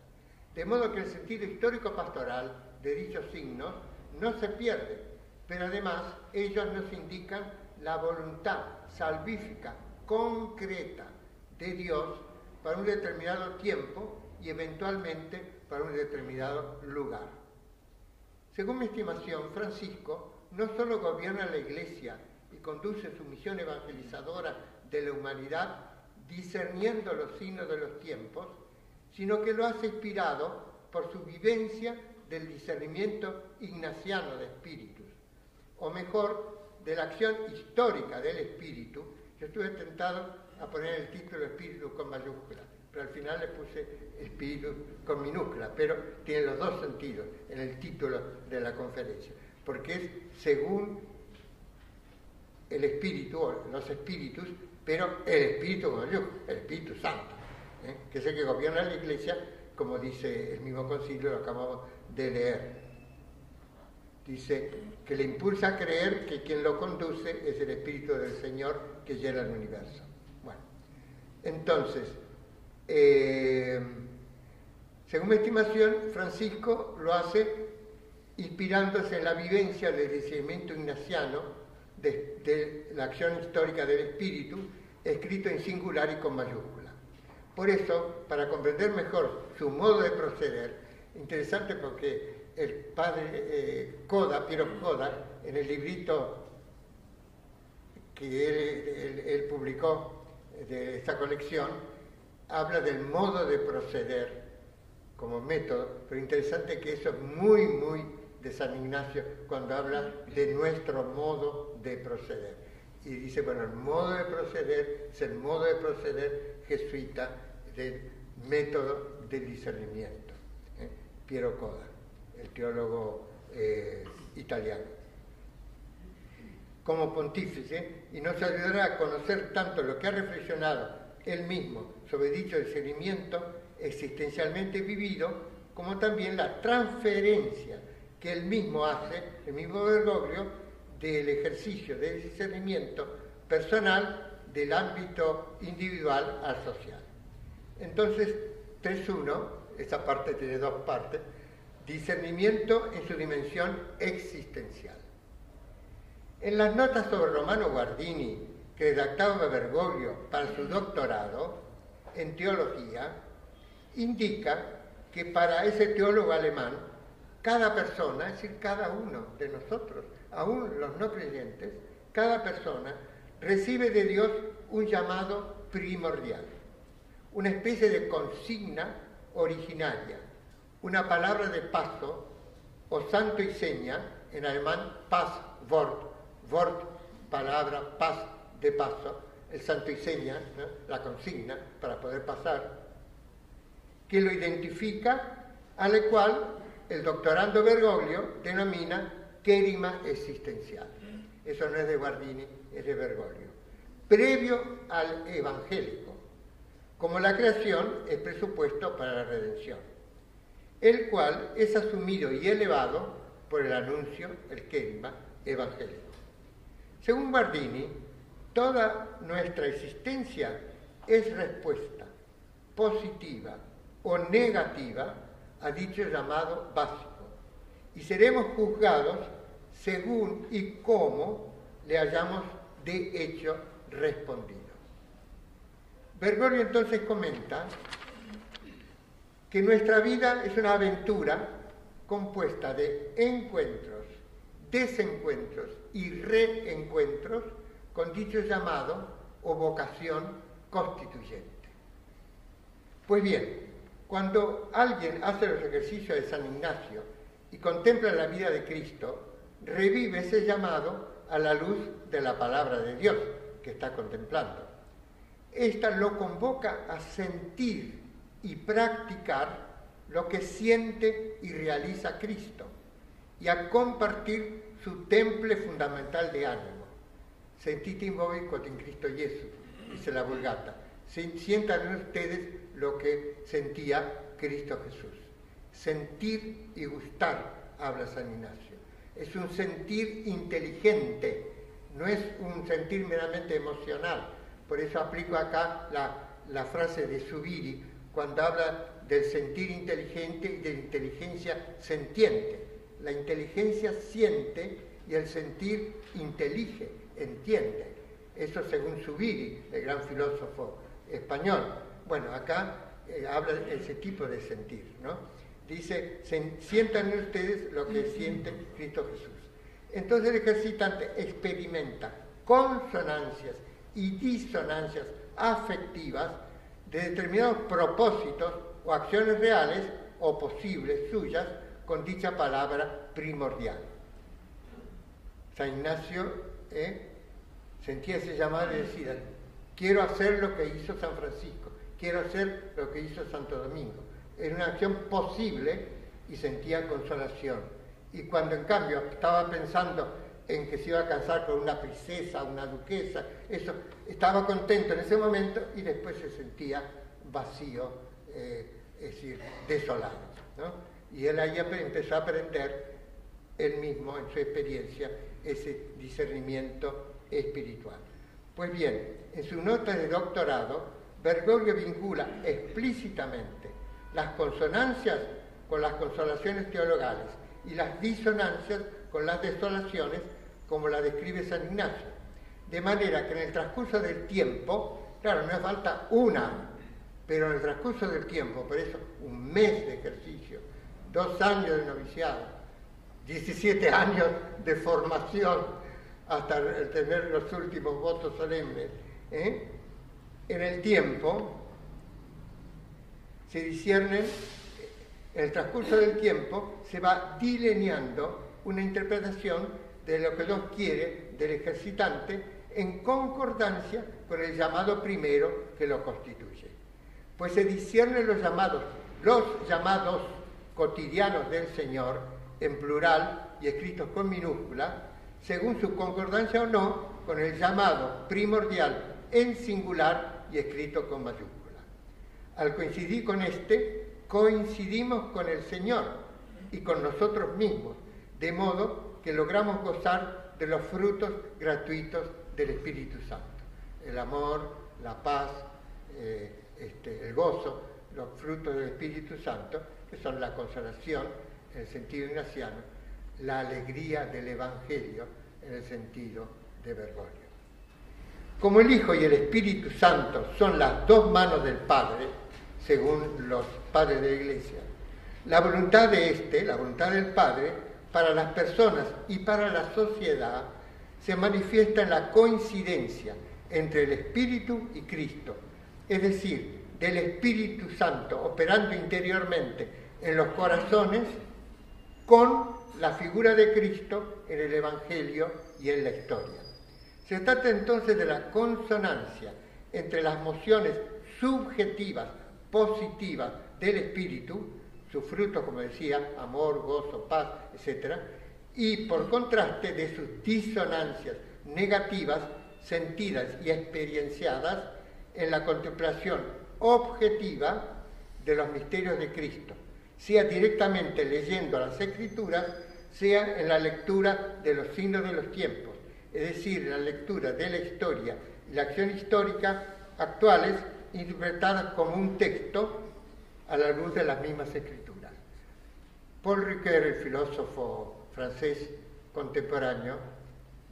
De modo que el sentido histórico-pastoral de dichos signos no se pierde, pero además ellos nos indican la voluntad salvífica concreta de Dios para un determinado tiempo y eventualmente para un determinado lugar. Según mi estimación, Francisco no solo gobierna la Iglesia y conduce su misión evangelizadora de la humanidad discerniendo los signos de los tiempos, sino que lo hace inspirado por su vivencia del discernimiento ignaciano de espíritus, o mejor, de la acción histórica del espíritu. Yo estuve tentado a poner el título Espíritu con mayúscula, pero al final le puse Espíritu con minúscula, pero tiene los dos sentidos en el título de la conferencia, porque es según el espíritu, o los espíritus, pero el espíritu con mayúscula, el Espíritu Santo, que es el que gobierna la Iglesia, como dice el mismo concilio, lo acabamos de leer. Dice que le impulsa a creer que quien lo conduce es el Espíritu del Señor que llena el universo. Bueno, entonces, se Según mi estimación, Francisco lo hace inspirándose en la vivencia del discernimiento ignaciano de la acción histórica del espíritu, escrito en singular y con mayúscula. Por eso, para comprender mejor su modo de proceder, interesante porque el padre Piero Coda, en el librito que él publicó de esta colección, habla del modo de proceder como método, pero interesante que eso es muy, muy de San Ignacio cuando habla de nuestro modo de proceder. Y dice, bueno, el modo de proceder es el modo de proceder jesuita del método del discernimiento. Piero Coda, el teólogo italiano. Como pontífice, y nos ayudará a conocer tanto lo que ha reflexionado él mismo sobre dicho discernimiento existencialmente vivido, como también la transferencia que él mismo hace, el mismo Bergoglio, del ejercicio del discernimiento personal del ámbito individual al social. Entonces, 3.1, esta parte tiene dos partes, discernimiento en su dimensión existencial. En las notas sobre Romano Guardini, que redactaba Bergoglio para su doctorado en teología, indica que para ese teólogo alemán, cada persona, es decir, cada uno de nosotros, aún los no creyentes, cada persona recibe de Dios un llamado primordial, una especie de consigna originaria, una palabra de paso o santo y seña, en alemán Passwort, Wort, palabra, Pass, de paso, el santo y seña, ¿no? La consigna para poder pasar, que lo identifica, a la cual el doctorando Bergoglio denomina querigma existencial. Eso no es de Guardini, es de Bergoglio. Previo al evangélico, como la creación es presupuesto para la redención, el cual es asumido y elevado por el anuncio, el querigma evangélico. Según Guardini, toda nuestra existencia es respuesta positiva o negativa a dicho llamado básico, y seremos juzgados según y cómo le hayamos de hecho respondido. Bergoglio entonces comenta que nuestra vida es una aventura compuesta de encuentros, desencuentros y reencuentros con dicho llamado o vocación constituyente. Pues bien, cuando alguien hace los ejercicios de San Ignacio y contempla la vida de Cristo, revive ese llamado a la luz de la palabra de Dios que está contemplando. Esta lo convoca a sentir y practicar lo que siente y realiza Cristo y a compartir su temple fundamental de ánimo. Sentite in voi quod in Cristo Jesús, dice la Vulgata. Sientan en ustedes lo que sentía Cristo Jesús. Sentir y gustar, habla San Ignacio. Es un sentir inteligente, no es un sentir meramente emocional. Por eso aplico acá la frase de Zubiri cuando habla del sentir inteligente y de la inteligencia sentiente. La inteligencia siente y el sentir intelige, entiende. Eso según Zubiri, el gran filósofo español. Bueno, acá habla de ese tipo de sentir, ¿no? Dice, sientan ustedes lo que siente Cristo Jesús. Entonces el ejercitante experimenta consonancias y disonancias afectivas de determinados propósitos o acciones reales o posibles suyas con dicha palabra primordial. San Ignacio sentía ese llamado y decía, quiero hacer lo que hizo San Francisco, quiero hacer lo que hizo Santo Domingo. Era una acción posible y sentía consolación. Y cuando en cambio estaba pensando en que se iba a casar con una princesa, una duquesa, eso, estaba contento en ese momento y después se sentía vacío, es decir, desolado, ¿no? Y él ahí empezó a aprender él mismo en su experiencia ese discernimiento espiritual. Pues bien, en su nota de doctorado, Bergoglio vincula explícitamente las consonancias con las consolaciones teologales y las disonancias con las desolaciones, como la describe San Ignacio. De manera que en el transcurso del tiempo, claro, no hace falta una, pero en el transcurso del tiempo, por eso un mes de ejercicio, 2 años de noviciado, 17 años de formación hasta tener los últimos votos solemnes, en el tiempo se disciernen, en el transcurso del tiempo se va delineando una interpretación de lo que Dios quiere del ejercitante en concordancia con el llamado primero que lo constituye. Pues se disciernen los llamados cotidianos del Señor, en plural y escritos con minúscula, según su concordancia o no con el llamado primordial en singular y escrito con mayúscula. Al coincidir con este, coincidimos con el Señor y con nosotros mismos, de modo que logramos gozar de los frutos gratuitos del Espíritu Santo. El amor, la paz, el gozo, los frutos del Espíritu Santo, que son la consolación en el sentido ignaciano, la alegría del Evangelio en el sentido de Bergoglio. Como el Hijo y el Espíritu Santo son las 2 manos del Padre, según los padres de la Iglesia, la voluntad de la voluntad del Padre, para las personas y para la sociedad, se manifiesta en la coincidencia entre el Espíritu y Cristo, es decir, del Espíritu Santo operando interiormente en los corazones con la figura de Cristo en el Evangelio y en la historia. Se trata entonces de la consonancia entre las mociones subjetivas, positivas del Espíritu, sus frutos, como decía, amor, gozo, paz, etc., y por contraste de sus disonancias negativas, sentidas y experienciadas en la contemplación objetiva de los misterios de Cristo, sea directamente leyendo las Escrituras, sea en la lectura de los signos de los tiempos, es decir, en la lectura de la historia y la acción histórica actuales, interpretadas como un texto a la luz de las mismas Escrituras. Paul Ricoeur, el filósofo francés contemporáneo,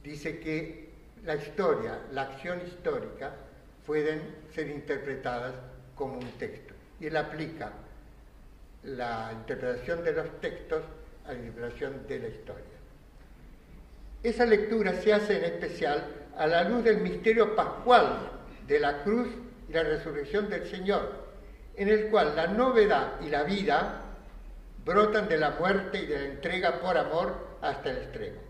dice que la historia, la acción histórica, pueden ser interpretadas como un texto. Y él aplica la interpretación de los textos a la interpretación de la historia. Esa lectura se hace en especial a la luz del misterio pascual de la cruz y la resurrección del Señor, en el cual la novedad y la vida brotan de la muerte y de la entrega por amor hasta el extremo.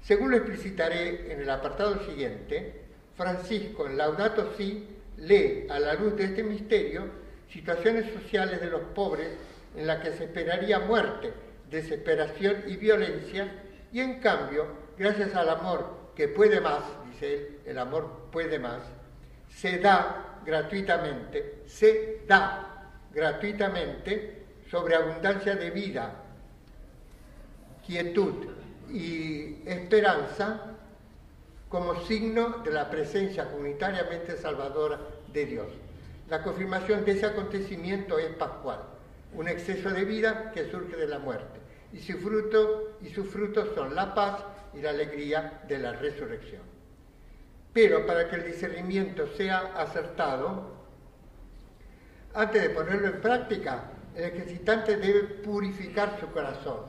Según lo explicitaré en el apartado siguiente, Francisco en Laudato Si lee a la luz de este misterio situaciones sociales de los pobres en las que se esperaría muerte, desesperación y violencia, y en cambio, gracias al amor que puede más, dice él, el amor puede más, se da gratuitamente sobreabundancia de vida, quietud y esperanza como signo de la presencia comunitariamente salvadora de Dios. La confirmación de ese acontecimiento es pascual, un exceso de vida que surge de la muerte, y sus frutos son la paz y la alegría de la resurrección. Pero para que el discernimiento sea acertado, antes de ponerlo en práctica, el ejercitante debe purificar su corazón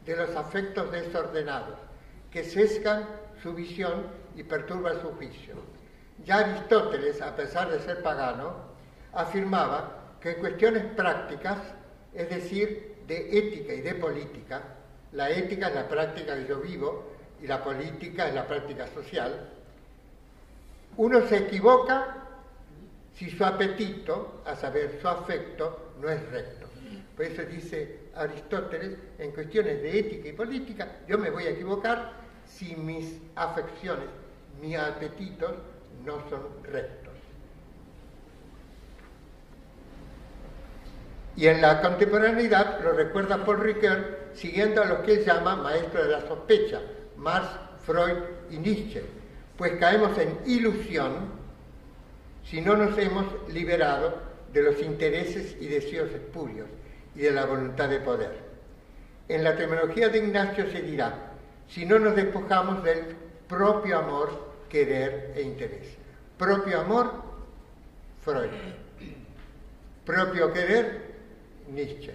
de los afectos desordenados que sesgan su visión y perturban su juicio. Ya Aristóteles, a pesar de ser pagano, afirmaba que en cuestiones prácticas, es decir, de ética y de política, la ética es la práctica que yo vivo y la política es la práctica social, uno se equivoca si su apetito, a saber, su afecto, no es recto. Por eso dice Aristóteles, en cuestiones de ética y política, yo me voy a equivocar si mis afecciones, mis apetitos no son rectos. Y en la contemporaneidad lo recuerda Paul Ricoeur siguiendo a lo que él llama maestro de la sospecha, Marx, Freud y Nietzsche, pues caemos en ilusión si no nos hemos liberado de los intereses y deseos espurios y de la voluntad de poder. En la terminología de Ignacio se dirá, si no nos despojamos del propio amor, querer e interés. Propio amor, Freud. Propio querer, Nietzsche.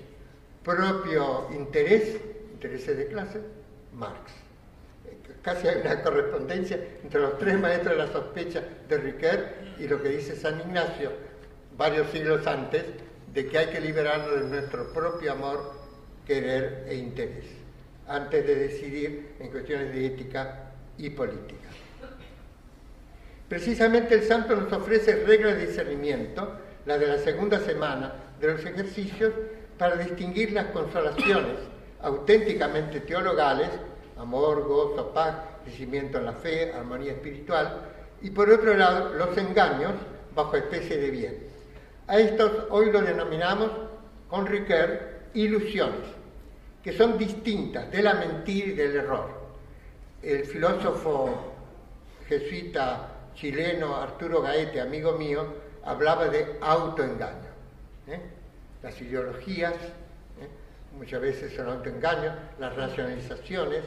Propio interés, intereses de clase, Marx. Casi hay una correspondencia entre los tres maestros de la sospecha de Ricoeur y lo que dice San Ignacio varios siglos antes, de que hay que liberarnos de nuestro propio amor, querer e interés, antes de decidir en cuestiones de ética y política. Precisamente el santo nos ofrece reglas de discernimiento, la de la segunda semana de los ejercicios, para distinguir las consolaciones auténticamente teologales, amor, gozo, paz, crecimiento en la fe, armonía espiritual, y por otro lado los engaños bajo especie de bien. A estos hoy lo denominamos, con Ricoeur, ilusiones, que son distintas de la mentira y del error. El filósofo jesuita chileno Arturo Gaete, amigo mío, hablaba de autoengaño. Las ideologías muchas veces son autoengaños, las racionalizaciones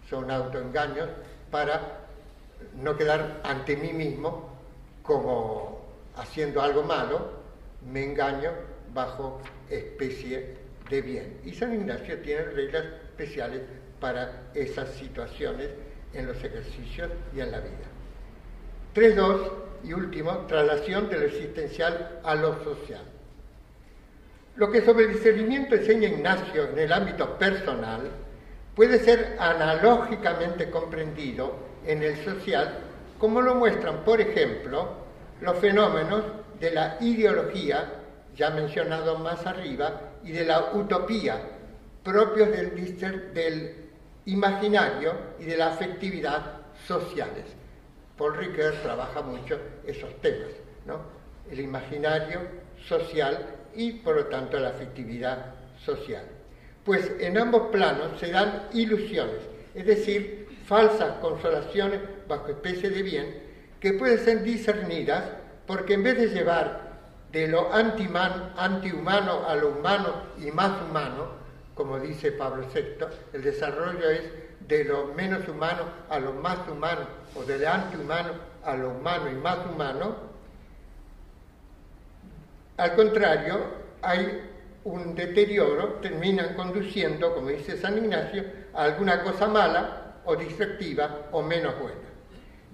son autoengaños para no quedar ante mí mismo como haciendo algo malo, me engaño bajo especie de bien. Y San Ignacio tiene reglas especiales para esas situaciones en los ejercicios y en la vida. 3.2 y último, traslación de lo existencial a lo social. Lo que sobre el discernimiento enseña Ignacio en el ámbito personal puede ser analógicamente comprendido en el social, como lo muestran, por ejemplo, los fenómenos de la ideología, ya mencionado más arriba, y de la utopía, propios del imaginario y de la afectividad sociales. Paul Ricoeur trabaja mucho esos temas, ¿no? El imaginario social y, por lo tanto, la afectividad social. Pues en ambos planos se dan ilusiones, es decir, falsas consolaciones bajo especie de bien, que pueden ser discernidas porque en vez de llevar de lo antihumano a lo humano y más humano, como dice Pablo VI, el desarrollo es de lo menos humano a lo más humano, o del antihumano a lo humano y más humano. Al contrario, hay un deterioro, terminan conduciendo, como dice San Ignacio, a alguna cosa mala o distractiva o menos buena.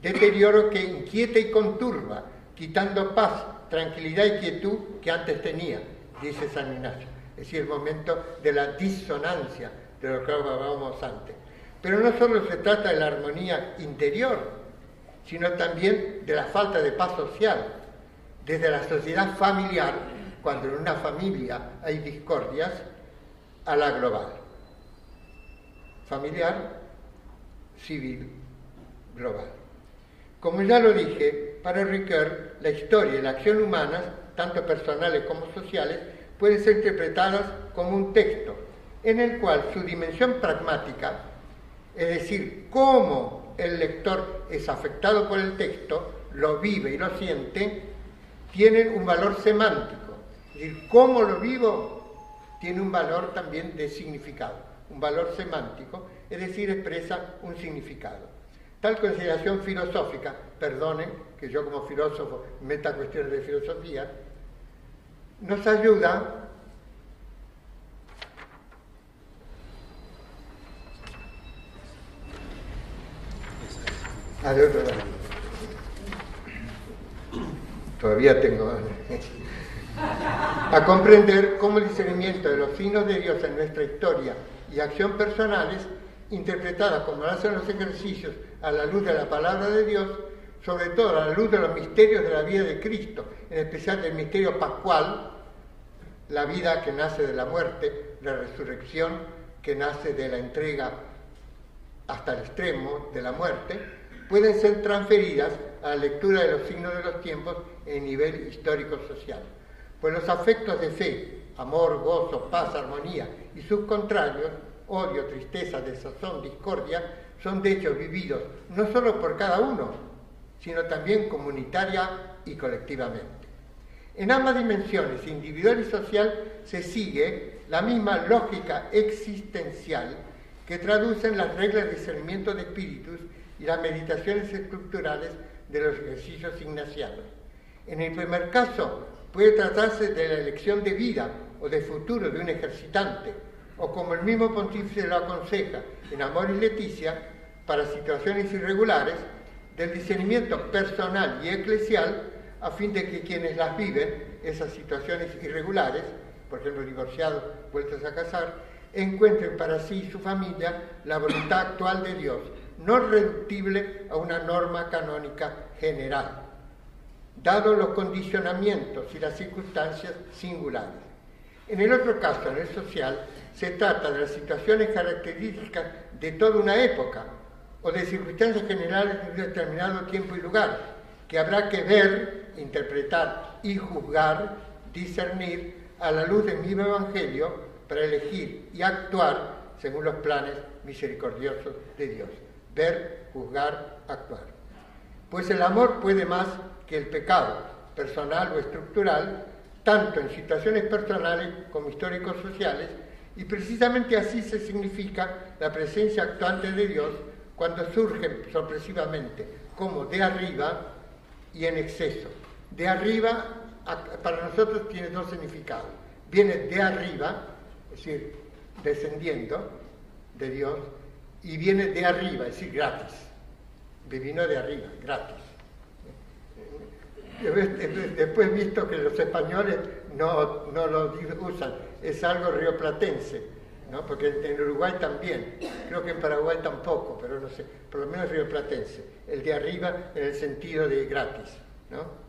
Deterioro que inquieta y conturba, quitando paz, tranquilidad y quietud que antes tenía, dice San Ignacio. Es decir, el momento de la disonancia, de lo que hablábamos antes. Pero no solo se trata de la armonía interior, sino también de la falta de paz social, desde la sociedad familiar, cuando en una familia hay discordias, a la global. Familiar, civil, global. Como ya lo dije, para Ricoeur, la historia y la acción humanas, tanto personales como sociales, pueden ser interpretadas como un texto, en el cual su dimensión pragmática, es decir, cómo el lector es afectado por el texto, lo vive y lo siente, tienen un valor semántico. Es decir, cómo lo vivo tiene un valor también de significado, un valor semántico, es decir, expresa un significado. Tal consideración filosófica, perdonen que yo como filósofo meta cuestiones de filosofía, nos ayuda de otro lado. Todavía tengo a comprender cómo el discernimiento de los signos de Dios en nuestra historia y acción personales, interpretadas como lo hacen los ejercicios a la luz de la palabra de Dios, sobre todo a la luz de los misterios de la vida de Cristo, en especial del misterio pascual, la vida que nace de la muerte, la resurrección que nace de la entrega hasta el extremo de la muerte, pueden ser transferidas a la lectura de los signos de los tiempos en nivel histórico-social. Pues los afectos de fe, amor, gozo, paz, armonía y sus contrarios, odio, tristeza, desazón, discordia, son de hecho vividos no solo por cada uno, sino también comunitaria y colectivamente. En ambas dimensiones, individual y social, se sigue la misma lógica existencial que traducen las reglas de discernimiento de espíritus y las meditaciones estructurales de los ejercicios ignacianos. En el primer caso, puede tratarse de la elección de vida o de futuro de un ejercitante, o como el mismo pontífice lo aconseja en Amoris Laetitia, para situaciones irregulares, del discernimiento personal y eclesial, a fin de que quienes las viven, esas situaciones irregulares, por ejemplo, divorciados, vueltos a casar, encuentren para sí y su familia la voluntad actual de Dios, no reductible a una norma canónica general, dados los condicionamientos y las circunstancias singulares. En el otro caso, en el social, se trata de las situaciones características de toda una época o de circunstancias generales de un determinado tiempo y lugar, que habrá que ver, interpretar y juzgar, discernir a la luz del mismo Evangelio para elegir y actuar según los planes misericordiosos de Dios. Ver, juzgar, actuar. Pues el amor puede más que el pecado, personal o estructural, tanto en situaciones personales como históricos sociales, y precisamente así se significa la presencia actuante de Dios cuando surgen sorpresivamente como de arriba y en exceso. De arriba, para nosotros tiene dos significados. Viene de arriba, es decir, descendiendo de Dios, y viene de arriba, es decir, gratis. Vino de arriba, gratis. Después visto que los españoles no lo usan, es algo rioplatense, ¿no? Porque en Uruguay también, creo que en Paraguay tampoco, pero no sé, por lo menos rioplatense, el de arriba en el sentido de gratis, ¿no?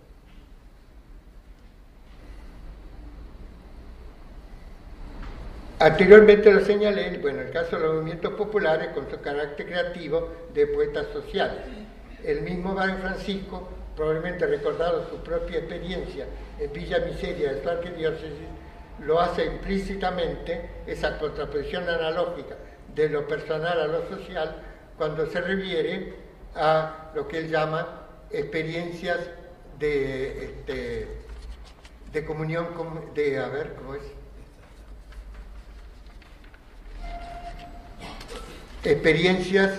Anteriormente lo señalé, bueno, el caso de los movimientos populares con su carácter creativo de poetas sociales. El mismo Padre Francisco, probablemente recordado su propia experiencia en Villa Miseria de su arquidiócesis, lo hace implícitamente, esa contraposición analógica de lo personal a lo social, cuando se refiere a lo que él llama experiencias de comunión, a ver, ¿cómo es? Experiencias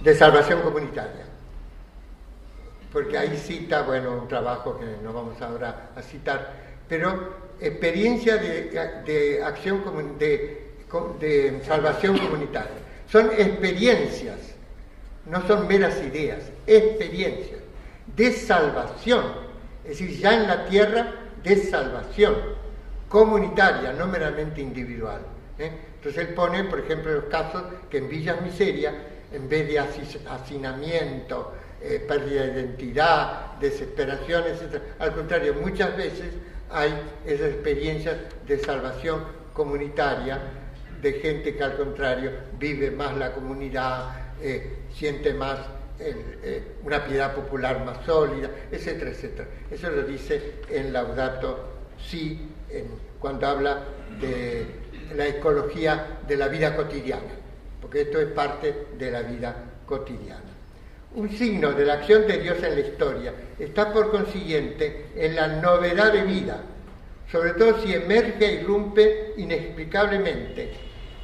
de salvación comunitaria, porque ahí cita, bueno, un trabajo que no vamos ahora a citar, pero experiencia de acción de salvación comunitaria. Son experiencias, no son meras ideas, experiencias de salvación, es decir, ya en la tierra de salvación comunitaria, no meramente individual. Entonces él pone, por ejemplo, los casos que en Villas Miseria, en vez de hacinamiento, pérdida de identidad, desesperación, etc., al contrario, muchas veces hay esas experiencias de salvación comunitaria, de gente que al contrario vive más la comunidad, siente más una piedad popular más sólida, etcétera, etcétera. Eso lo dice en Laudato Si, cuando habla de la ecología de la vida cotidiana, porque esto es parte de la vida cotidiana. Un signo de la acción de Dios en la historia está por consiguiente en la novedad de vida, sobre todo si emerge e irrumpe inexplicablemente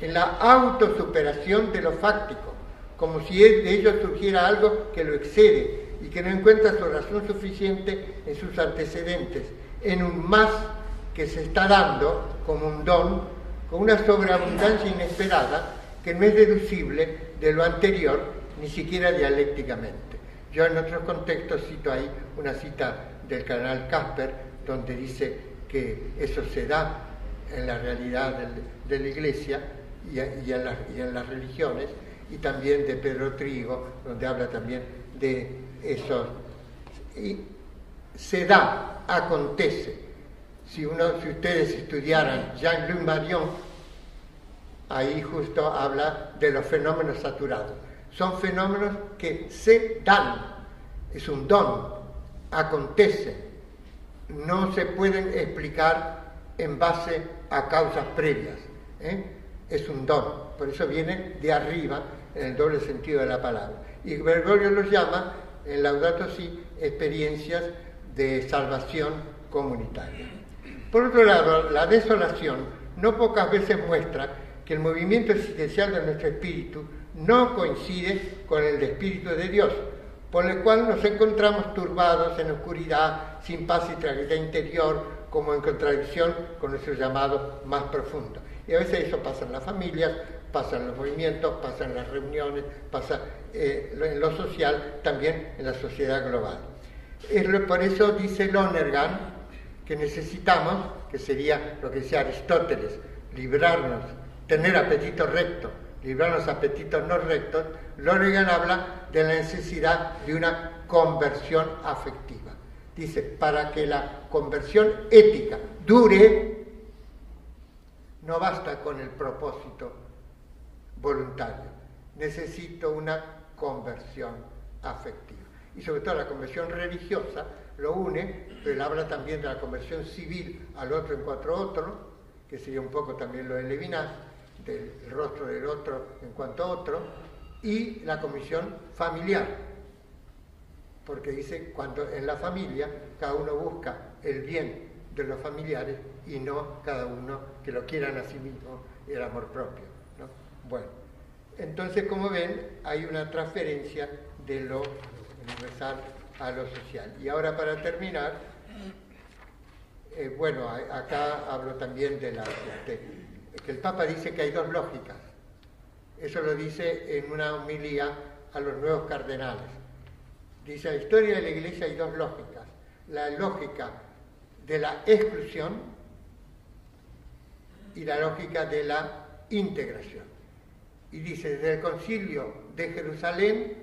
en la autosuperación de lo fáctico, como si de ello surgiera algo que lo excede y que no encuentra su razón suficiente en sus antecedentes, en un más que se está dando como un don, con una sobreabundancia inesperada que no es deducible de lo anterior, ni siquiera dialécticamente. Yo en otros contextos cito ahí una cita del cardenal Casper, donde dice que eso se da en la realidad de la Iglesia y en las religiones, y también de Pedro Trigo, donde habla también de eso. Y se da, acontece. Si ustedes estudiaran Jean-Luc Marion, ahí justo habla de los fenómenos saturados. Son fenómenos que se dan, es un don, acontecen, no se pueden explicar en base a causas previas, es un don, por eso viene de arriba en el doble sentido de la palabra. Y Bergoglio los llama en Laudato Si experiencias de salvación comunitaria. Por otro lado, la desolación no pocas veces muestra que el movimiento existencial de nuestro espíritu no coincide con el de espíritu de Dios, por lo cual nos encontramos turbados en oscuridad, sin paz y tranquilidad interior, como en contradicción con nuestro llamado más profundo. Y a veces eso pasa en las familias, pasa en los movimientos, pasa en las reuniones, pasa en lo social, también en la sociedad global. Por eso dice Lonergan que necesitamos, que sería lo que decía Aristóteles, librarnos, tener apetito recto, librarnos apetitos no rectos. Lonergan habla de la necesidad de una conversión afectiva. Dice, para que la conversión ética dure, no basta con el propósito voluntario, necesito una conversión afectiva. Y sobre todo la conversión religiosa lo une, pero él habla también de la conversión civil al otro en cuanto a otro, que sería un poco también lo de Levinas, del rostro del otro en cuanto a otro, y la conversión familiar, porque dice, cuando en la familia cada uno busca el bien de los familiares y no cada uno que lo quieran a sí mismo el amor propio, ¿no? Bueno, entonces como ven hay una transferencia de lo universal a lo social. Y ahora para terminar, bueno, acá hablo también de que el Papa dice que hay dos lógicas. Eso lo dice en una homilía a los nuevos cardenales. Dice, en la historia de la Iglesia hay dos lógicas. La lógica de la exclusión y la lógica de la integración. Y dice, desde el Concilio de Jerusalén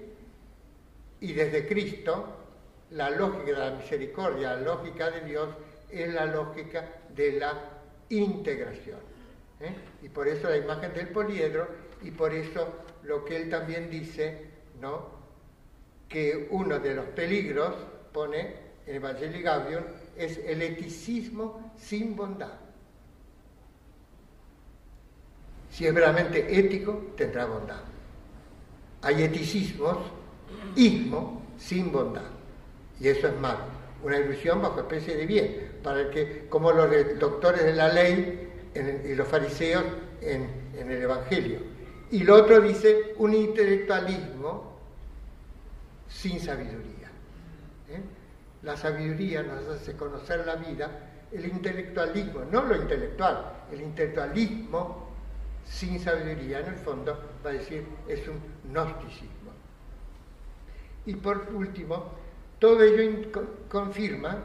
y desde Cristo, la lógica de la misericordia, la lógica de Dios, es la lógica de la integración. Y por eso la imagen del poliedro, y por eso lo que él también dice, ¿no?, que uno de los peligros, pone en Evangelii Gaudium, es el eticismo sin bondad. Si es verdaderamente ético, tendrá bondad. Hay eticismos, ismo, sin bondad. Y eso es malo. Una ilusión bajo especie de bien, para el que, como los doctores de la ley y los fariseos en el Evangelio. Y lo otro dice un intelectualismo sin sabiduría. La sabiduría nos hace conocer la vida, el intelectualismo, no lo intelectual, el intelectualismo sin sabiduría, en el fondo, va a decir, es un gnosticismo. Y por último, todo ello confirma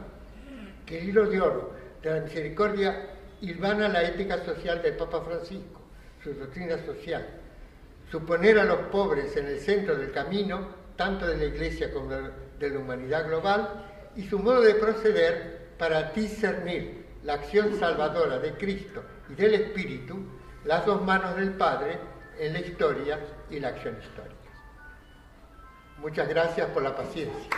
que el hilo de oro de la misericordia hilvana la ética social del Papa Francisco, su doctrina social, su poner a los pobres en el centro del camino, tanto de la Iglesia como de la humanidad global, y su modo de proceder para discernir la acción salvadora de Cristo y del Espíritu, las dos manos del Padre en la historia y la acción histórica. Muchas gracias por la paciencia.